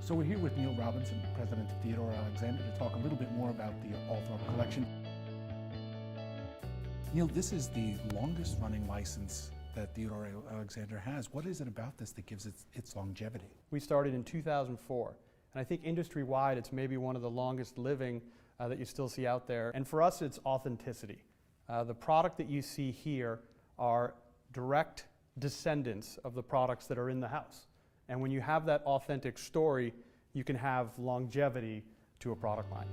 So we're here with Neil Robinson, president of Theodore Alexander, to talk a little bit more about the Althorp Collection. Neil, this is the longest running license that Theodore Alexander has. What is it about this that gives it its longevity? We started in 2004, and I think industry-wide it's maybe one of the longest living that you still see out there. And for us, it's authenticity. The product that you see here are direct descendants of the products that are in the house. And when you have that authentic story, you can have longevity to a product line.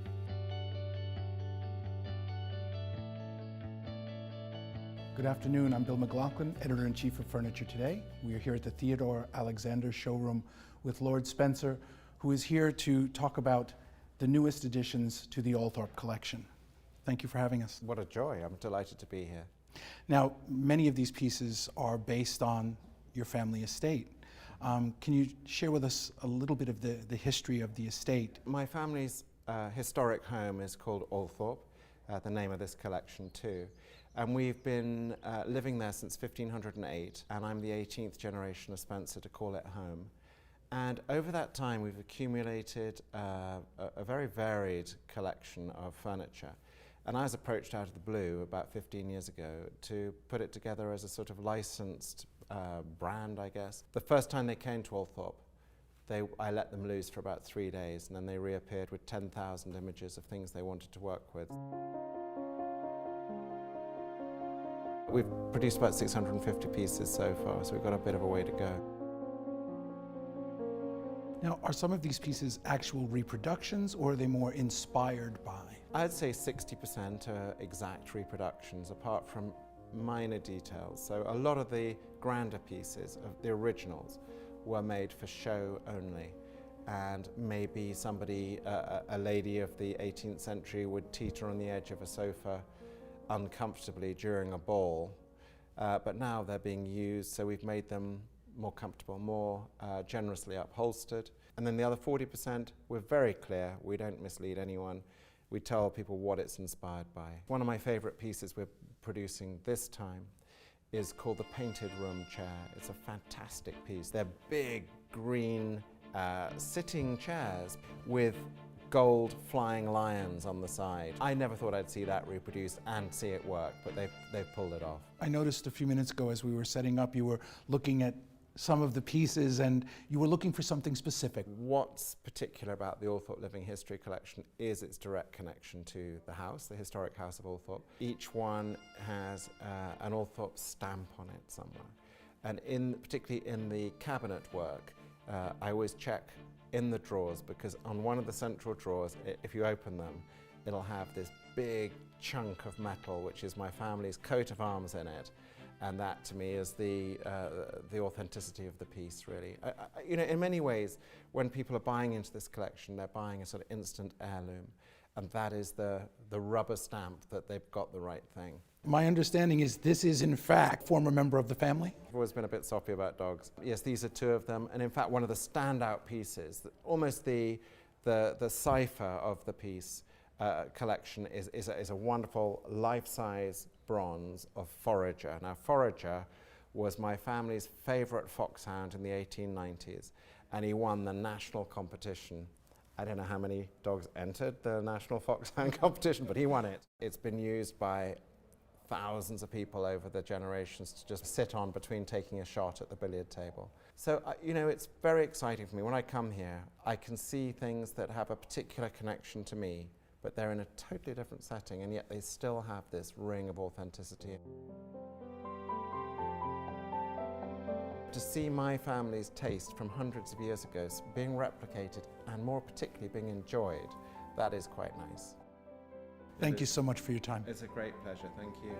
Good afternoon, I'm Bill McLaughlin, Editor-in-Chief of Furniture Today. We are here at the Theodore Alexander showroom with Lord Spencer, who is here to talk about the newest additions to the Althorp Collection. Thank you for having us. What a joy, I'm delighted to be here. Now, many of these pieces are based on your family estate. Can you share with us a little bit of the history of the estate? My family's historic home is called Althorp, the name of this collection too. And we've been living there since 1508, and I'm the 18th generation of Spencer to call it home. And over that time we've accumulated a very varied collection of furniture. And I was approached out of the blue about 15 years ago to put it together as a sort of licensed brand, I guess. The first time they came to Althorp, I let them loose for about 3 days, and then they reappeared with 10,000 images of things they wanted to work with. We've produced about 650 pieces so far, so we've got a bit of a way to go. Now, are some of these pieces actual reproductions, or are they more inspired by? I'd say 60% are exact reproductions, apart from minor details. So a lot of the grander pieces, of the originals, were made for show only. And maybe somebody, a lady of the 18th century, would teeter on the edge of a sofa uncomfortably during a ball, but now they're being used, so we've made them more comfortable, more generously upholstered. And then the other 40%, we're very clear, we don't mislead anyone. We tell people what it's inspired by. One of my favorite pieces we're producing this time is called the Painted Room Chair. It's a fantastic piece. They're big, green, sitting chairs with gold flying lions on the side. I never thought I'd see that reproduced and see it work, but they've pulled it off. I noticed a few minutes ago as we were setting up, you were looking at some of the pieces and you were looking for something specific. What's particular about the Althorp Living History Collection is its direct connection to the house, the historic house of Althorp. Each one has an Althorp stamp on it somewhere. And particularly in the cabinet work, I always check in the drawers, because on one of the central drawers, if you open them, it'll have this big chunk of metal, which is my family's coat of arms in it. And that, to me, is the authenticity of the piece, really. You know, in many ways, when people are buying into this collection, they're buying a sort of instant heirloom. And that is the rubber stamp that they've got the right thing. My understanding is this is, in fact, a former member of the family? I've always been a bit soppy about dogs. Yes, these are two of them. And in fact, one of the standout pieces, almost the cipher of the piece collection is a wonderful life-size bronze of Forager. Now, Forager was my family's favorite foxhound in the 1890s, and he won the national competition. I don't know how many dogs entered the national foxhound competition, but he won it. It's been used by thousands of people over the generations to just sit on between taking a shot at the billiard table. So, you know, it's very exciting for me. When I come here, I can see things that have a particular connection to me, but they're in a totally different setting, and yet they still have this ring of authenticity. To see my family's taste from hundreds of years ago being replicated, and more particularly being enjoyed, that is quite nice. Thank you so much for your time. It's a great pleasure, thank you.